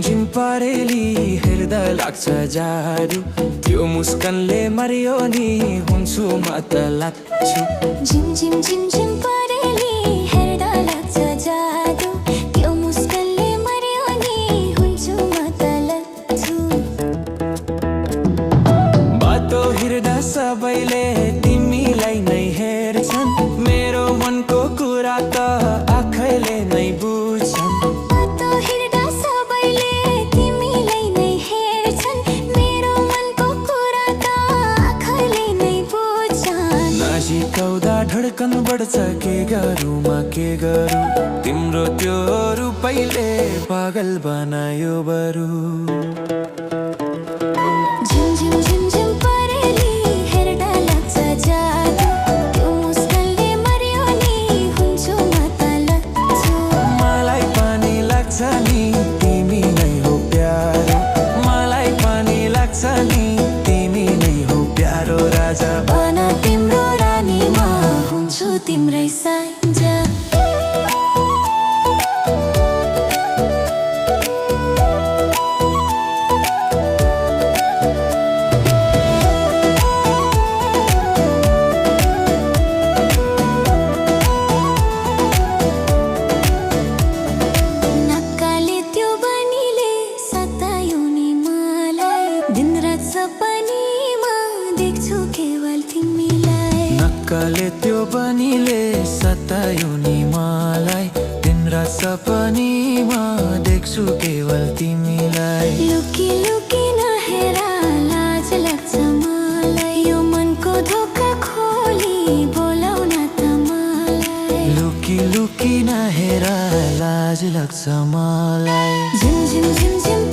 झिम परेली हेर्दा लाग्छ जादु त्यो मुस्कानले मारियो नि हुन्छु म त लाग्छु झिम परेली हेर्दा लाग्छ जादु त्यो मुस्कानले मारियो नि हुन्छु म त लाग्छु बाटो हिँड्दा सबैले तिमीलाई नै हेर्छन् मेरो मनको कुरा त आँखाले नै बुझ्छन् नजिकौदा धड्कन बढ्छ के गरौँ म के गरौँ तिम्रो त्यो रूपैले पागल बनायो बरु झिम परेली हेर्दा लाग्छ जादु त्यो मुस्कानले मारियो नि हुन्छु म त लाग्छु मलाई पानी लाग्छ नि तिमी नै हो प्यारो मलाई पानी लाग्छ नि तिमी नै हो प्यारो राजा बना तिम्रो रानी म हुन्छु तिम्रै साइजा नक्कले त्यो बनीले सतायो नि मलाई दिनरात सपनीमा देख्छु केवल तिमीलाई लुकी नहेर लाज लाग्छ मलाई यो मनको धोका खोली बोलाउन त मलाई लुकी नहेर लाज लाग्छ मलाई झिम